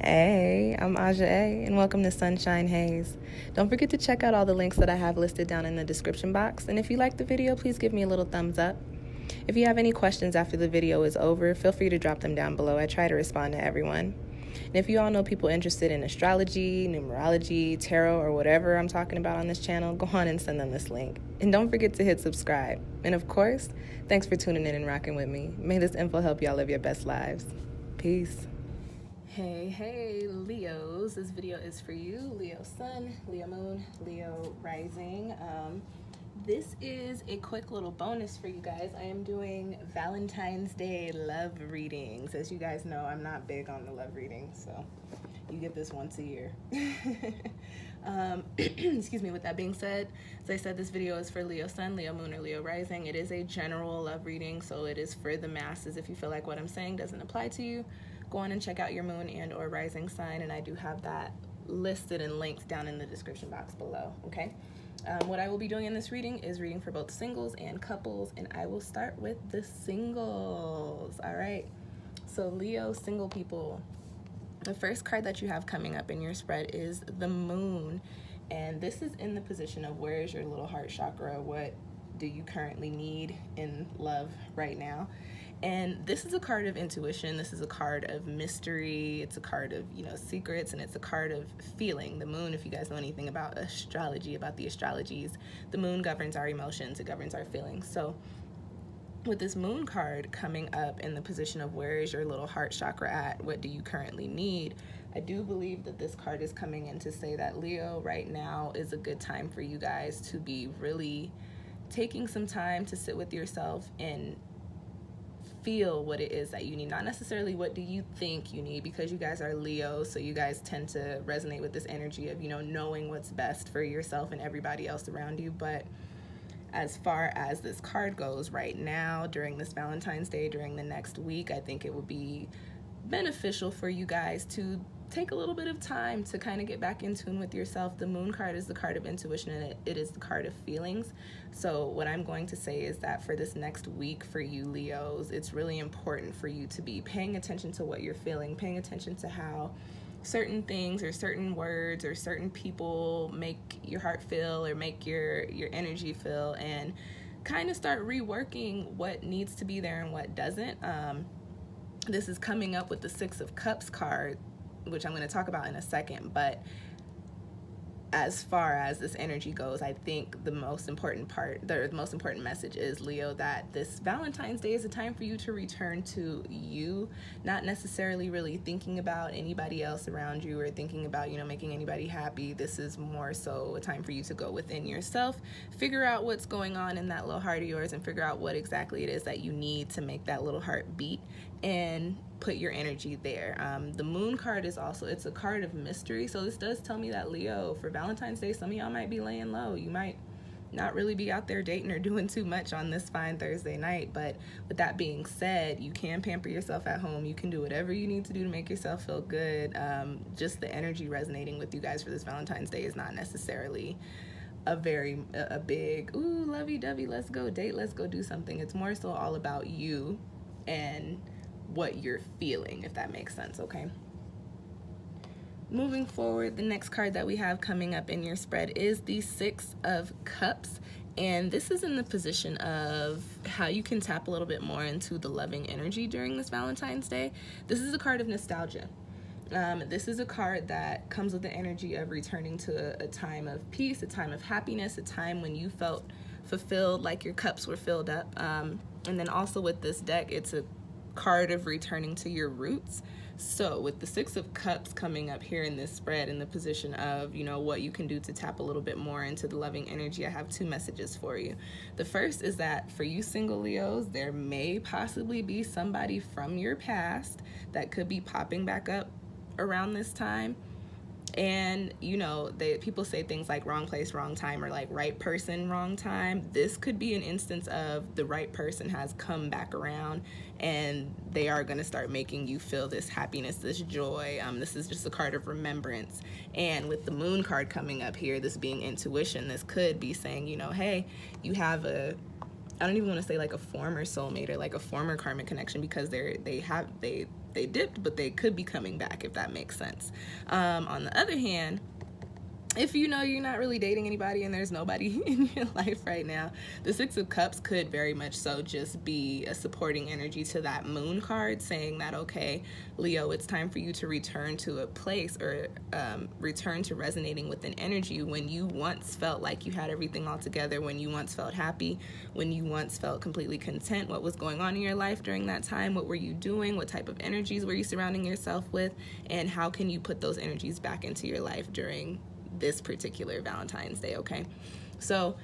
Hey, I'm Aja A, and welcome to Sunshine Haze. Don't forget to check out all the links that I have listed down in the description box, and if you like the video, please give me a little thumbs up. If you have any questions after the video is over, feel free to drop them down below. I try to respond to everyone. And if you all know people interested in astrology, numerology, tarot, or whatever I'm talking about on this channel, go on and send them this link. And don't forget to hit subscribe. And of course, thanks for tuning in and rocking with me. May this info help y'all live your best lives. Peace. Hey, Leos. This video is for you. Leo Sun, Leo Moon, Leo Rising. This is a quick little bonus for you guys. I am doing Valentine's Day love readings. As you guys know, I'm not big on the love readings, so you get this once a year. Excuse me, with that being said, as I said, this video is for Leo Sun, Leo Moon, or Leo Rising. It is a general love reading, so it is for the masses. If you feel like what I'm saying doesn't apply to you, go on and check out your moon and or rising sign, and I do have that listed and linked down in the description box below, okay? What I will be doing in this reading is reading for both singles and couples, and I will start with the singles. All right, so Leo single people, the first card that you have coming up in your spread is the moon, and this is in the position of where is your little heart chakra? What do you currently need in love right now? And this is a card of intuition. This is a card of mystery. It's a card of, secrets, and it's a card of feeling. The moon, if you guys know anything about astrology, about the astrologies, the moon governs our emotions. It governs our feelings. So with this moon card coming up in the position of where is your little heart chakra at? What do you currently need? I do believe that this card is coming in to say that Leo, right now is a good time for you guys to be really taking some time to sit with yourself and feel what it is that you need, not necessarily what do you think you need, because you guys are Leo, so you guys tend to resonate with this energy of knowing what's best for yourself and everybody else around you. But as far as this card goes right now, during this Valentine's Day, during the next week, I think it would be beneficial for you guys to take a little bit of time to kind of get back in tune with yourself. The moon card is the card of intuition, and it is the card of feelings. So what I'm going to say is that for this next week for you Leos, it's really important for you to be paying attention to what you're feeling, paying attention to how certain things or certain words or certain people make your heart feel or make your energy feel, and kind of start reworking what needs to be there and what doesn't. This is coming up with the Six of Cups card, which I'm going to talk about in a second. But as far as this energy goes, I think the most important message is, Leo, that this Valentine's Day is a time for you to return to you, not necessarily really thinking about anybody else around you or thinking about, making anybody happy. This is more so a time for you to go within yourself, figure out what's going on in that little heart of yours, and figure out what exactly it is that you need to make that little heart beat, and put your energy there. The moon card is also, it's a card of mystery. So this does tell me that, Leo, for Valentine's Day, some of y'all might be laying low. You might not really be out there dating or doing too much on this fine Thursday night. But with that being said, you can pamper yourself at home. You can do whatever you need to do to make yourself feel good. Just the energy resonating with you guys for this Valentine's Day is not necessarily a big, ooh, lovey-dovey, let's go date, let's go do something. It's more so all about you and what you're feeling, if that makes sense, okay? Moving forward, the next card that we have coming up in your spread is the Six of Cups, and this is in the position of how you can tap a little bit more into the loving energy during this Valentine's Day. This is a card of nostalgia. This is a card that comes with the energy of returning to a time of peace, a time of happiness, a time when you felt fulfilled, like your cups were filled up. And then also with this deck, it's a card of returning to your roots. So with the Six of Cups coming up here in this spread, in the position of what you can do to tap a little bit more into the loving energy, I have two messages for you. The first is that for you single Leos, there may possibly be somebody from your past that could be popping back up around this time. And people say things like wrong place, wrong time, or like right person, wrong time. This could be an instance of the right person has come back around, and they are going to start making you feel this happiness, this joy. This is just a card of remembrance. And with the moon card coming up here, this being intuition, this could be saying, hey, you have I don't even want to say like a former soulmate or like a former karmic connection, because they they dipped, but they could be coming back, if that makes sense. On the other hand, if you know you're not really dating anybody and there's nobody in your life right now, the Six of Cups could very much so just be a supporting energy to that moon card, saying that, okay, Leo, it's time for you to return to a place, or return to resonating with an energy when you once felt like you had everything all together, when you once felt happy, when you once felt completely content. What was going on in your life during that time? What were you doing? What type of energies were you surrounding yourself with? And how can you put those energies back into your life during this particular Valentine's Day, okay? So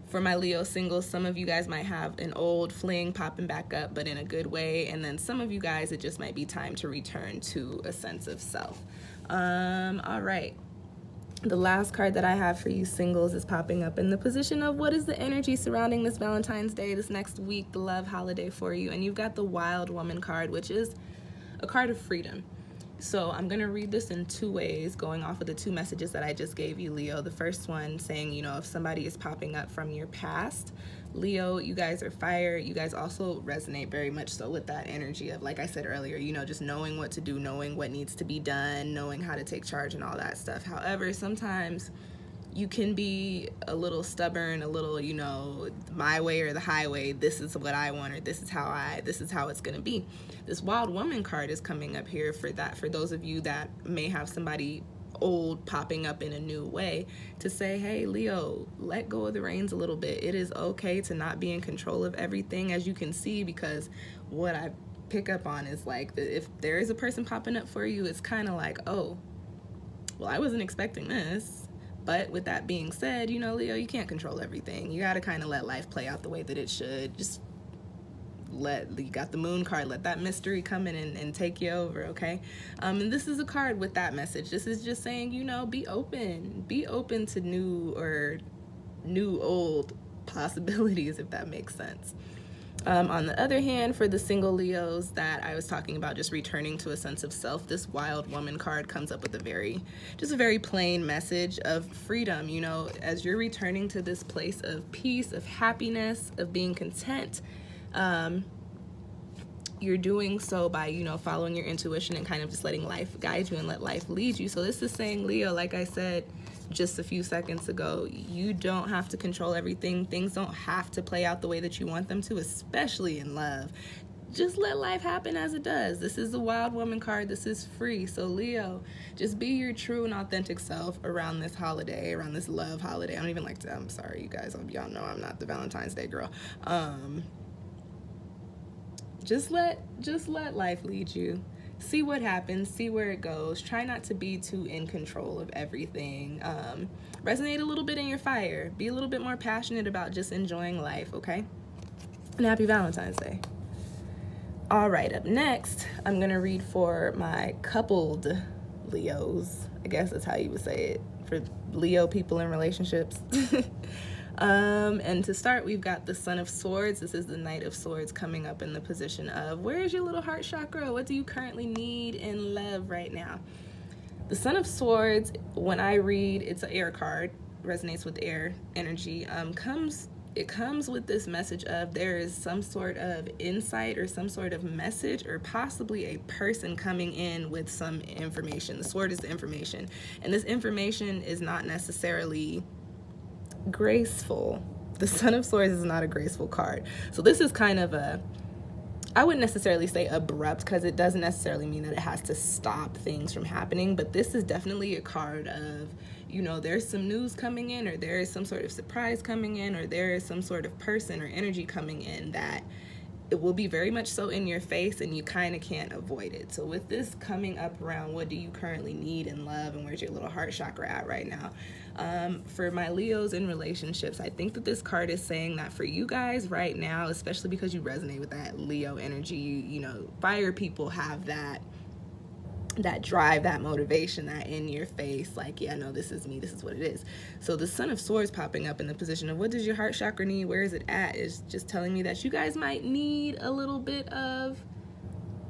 for my Leo singles, some of you guys might have an old fling popping back up, but in a good way. And then some of you guys, it just might be time to return to a sense of self. All right. The last card that I have for you singles is popping up in the position of what is the energy surrounding this Valentine's Day, this next week, the love holiday for you. And you've got the Wild Woman card, which is a card of freedom. So I'm going to read this in two ways, going off of the two messages that I just gave you, Leo. The first one saying, you know, if somebody is popping up from your past, Leo, you guys are fire. You guys also resonate very much so with that energy of, like I said earlier, you know, just knowing what to do, knowing what needs to be done, knowing how to take charge and all that stuff. However, sometimes you can be a little stubborn, a little, you know, my way or the highway. This is what I want, or this is how it's going to be. This Wild Woman card is coming up here for that, for those of you that may have somebody old popping up in a new way, to say, hey, Leo, let go of the reins a little bit. It is okay to not be in control of everything, as you can see, because what I pick up on is like, if there is a person popping up for you, it's kind of like, oh, well, I wasn't expecting this. But with that being said, you know, Leo, you can't control everything. You got to kind of let life play out the way that it should. Just you got the moon card, let that mystery come in and take you over, okay? And this is a card with that message. This is just saying, you know, be open to new old possibilities, if that makes sense. On the other hand, for the single Leos that I was talking about, just returning to a sense of self, this Wild Woman card comes up with a very plain message of freedom. You know, as you're returning to this place of peace, of happiness, of being content, you're doing so by, you know, following your intuition and kind of just letting life guide you and let life lead you. So this is saying, Leo, like I said just a few seconds ago, you don't have to control everything. Things don't have to play out the way that you want them to, especially in love. Just let life happen as it does. This is the Wild Woman card. This is free. So Leo, just be your true and authentic self around this holiday, around this love holiday. I don't even like to, I'm sorry, you guys, y'all know I'm not the Valentine's Day girl. Just let life lead you. See what happens, see where it goes. Try not to be too in control of everything. Resonate a little bit in your fire. Be a little bit more passionate about just enjoying life, okay? And happy Valentine's Day. All right, up next, I'm going to read for my coupled Leos. I guess that's how you would say it, for Leo people in relationships. And to start, we've got the Son of Swords. This is the Knight of Swords coming up in the position of, where is your little heart chakra? What do you currently need in love right now? The Son of Swords, when I read, it's an air card, resonates with air energy, it comes with this message of there is some sort of insight or some sort of message, or possibly a person coming in with some information. The sword is the information, and this information is not necessarily graceful. The Son of Swords is not a graceful card. So this is kind of I wouldn't necessarily say abrupt, because it doesn't necessarily mean that it has to stop things from happening, but this is definitely a card of, you know, there's some news coming in, or there is some sort of surprise coming in, or there is some sort of person or energy coming in that it will be very much so in your face, and you kind of can't avoid it. So with this coming up around, what do you currently need in love, and where's your little heart chakra at right now? For my Leos in relationships, I think that this card is saying that for you guys right now, especially because you resonate with that Leo energy, you know, fire people have that drive, that motivation, that in your face, like, yeah, no, this is me, this is what it is. So the Son of Swords popping up in the position of, what does your heart chakra need, where is it at, is just telling me that you guys might need a little bit of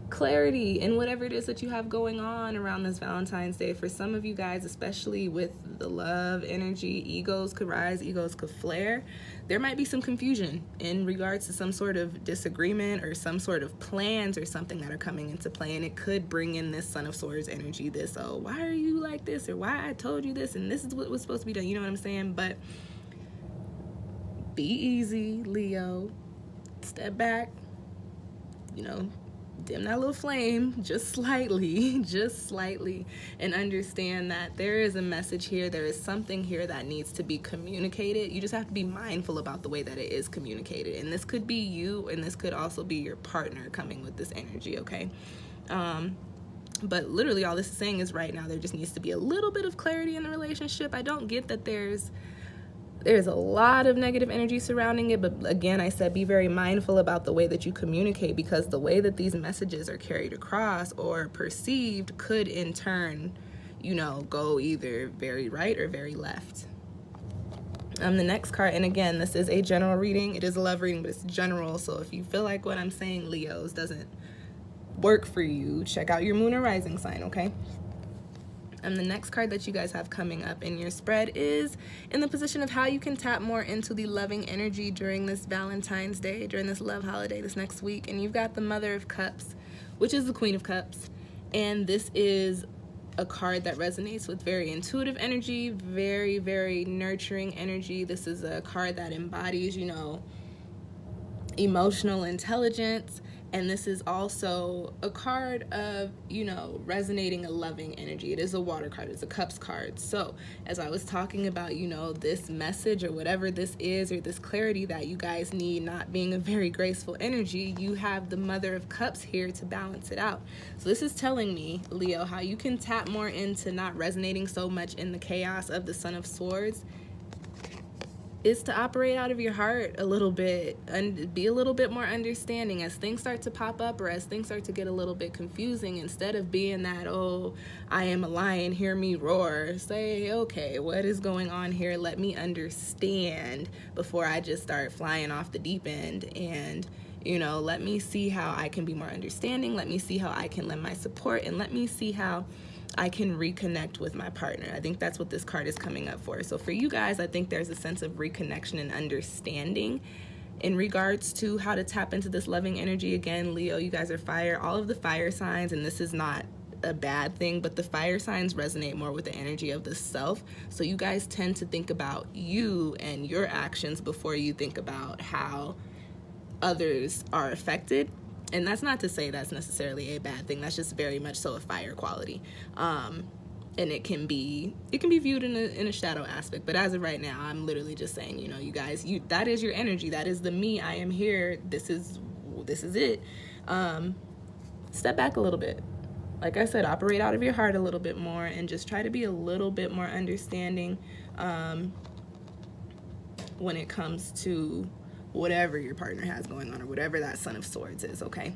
clarity in whatever it is that you have going on around this Valentine's Day. For some of you guys, especially with the love energy, egos could rise, egos could flare. There might be some confusion in regards to some sort of disagreement or some sort of plans or something that are coming into play, and it could bring in this Son of Swords energy, this, oh, why are you like this, or why I told you this, and this is what was supposed to be done, you know what I'm saying? But be easy, Leo. Step back, you know, dim that little flame just slightly, and understand that there is a message here. There is something here that needs to be communicated. You just have to be mindful about the way that it is communicated. And this could be you, and this could also be your partner coming with this energy, okay? But literally all this is saying is right now there just needs to be a little bit of clarity in the relationship. I don't get that there's a lot of negative energy surrounding it, but again, I said be very mindful about the way that you communicate, because the way that these messages are carried across or perceived could in turn, you know, go either very right or very left. The next card, and again, this is a general reading. It is a love reading, but it's general, so if you feel like what I'm saying, Leos, doesn't work for you, check out your moon or rising sign, okay? And the next card that you guys have coming up in your spread is in the position of how you can tap more into the loving energy during this Valentine's Day, during this love holiday this next week. And you've got the Mother of Cups, which is the Queen of Cups. And this is a card that resonates with very intuitive energy, very, very nurturing energy. This is a card that embodies, you know, emotional intelligence. And this is also a card of, you know, resonating a loving energy. It is a water card. It's a cups card. So as I was talking about, you know, this message or whatever this is, or this clarity that you guys need, not being a very graceful energy, you have the Mother of Cups here to balance it out. So this is telling me, Leo, how you can tap more into not resonating so much in the chaos of the Son of Swords is to operate out of your heart a little bit and be a little bit more understanding as things start to pop up, or as things start to get a little bit confusing. Instead of being that, oh, I am a lion, hear me roar, say, okay, what is going on here? Let me understand before I just start flying off the deep end. And, you know, let me see how I can be more understanding. Let me see how I can lend my support, and let me see how I can reconnect with my partner. I think that's what this card is coming up for. So for you guys, I think there's a sense of reconnection and understanding in regards to how to tap into this loving energy. Again, Leo, you guys are fire. All of the fire signs, and this is not a bad thing, but the fire signs resonate more with the energy of the self. So you guys tend to think about you and your actions before you think about how others are affected. And that's not to say that's necessarily a bad thing. That's just very much so a fire quality. And it can be viewed in a shadow aspect. But as of right now, I'm literally just saying, you know, you guys, that is your energy. That is the me. I am here. This is it. Step back a little bit. Like I said, operate out of your heart a little bit more, and just try to be a little bit more understanding when it comes to whatever your partner has going on, or whatever that Son of Swords is, okay?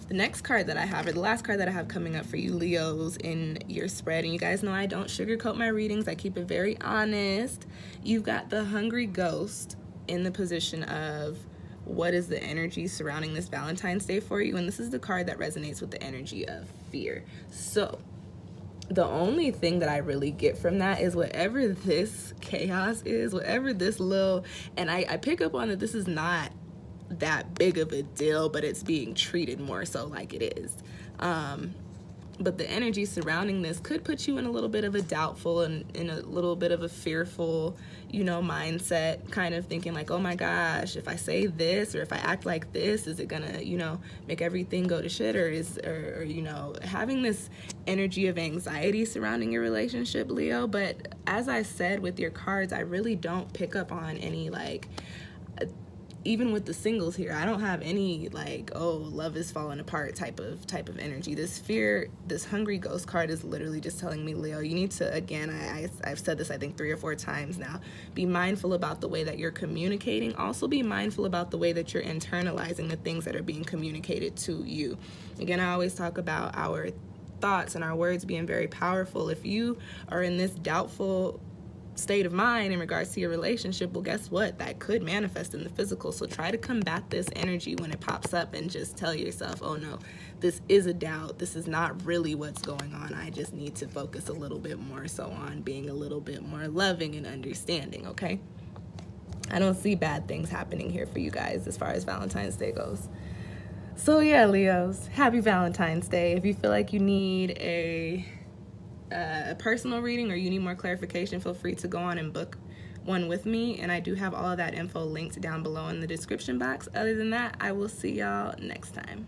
The next card that I have, or the last card that I have coming up for you Leos in your spread, and you guys know I don't sugarcoat my readings, I keep it very honest. You've got the Hungry Ghost in the position of what is the energy surrounding this Valentine's Day for you, and this is the card that resonates with the energy of fear. So the only thing that I really get from that is whatever this chaos is, whatever this little, and I pick up on that this is not that big of a deal, but it's being treated more so like it is. But the energy surrounding this could put you in a little bit of a doubtful and in a little bit of a fearful, you know, mindset, kind of thinking like, oh my gosh, if I say this or if I act like this, is it gonna, you know, make everything go to shit? Or you know, having this energy of anxiety surrounding your relationship, Leo. But as I said with your cards, I really don't pick up on any like, even with the singles here, I don't have any like, oh, love is falling apart type of energy. This fear, this Hungry Ghost card is literally just telling me, Leo, you need to, again, I've said this I think 3 or 4 times now, be mindful about the way that you're communicating. Also be mindful about the way that you're internalizing the things that are being communicated to you. Again, I always talk about our thoughts and our words being very powerful. If you are in this doubtful state of mind in regards to your relationship, well, guess what? That could manifest in the physical. So try to combat this energy when it pops up and just tell yourself, oh no, this is a doubt. This is not really what's going on. I just need to focus a little bit more so on being a little bit more loving and understanding, okay? I don't see bad things happening here for you guys as far as Valentine's Day goes. So yeah, Leos, happy Valentine's Day. If you feel like you need a personal reading or you need more clarification, feel free to go on and book one with me, and I do have all of that info linked down below in the description box. Other than that, I will see y'all next time.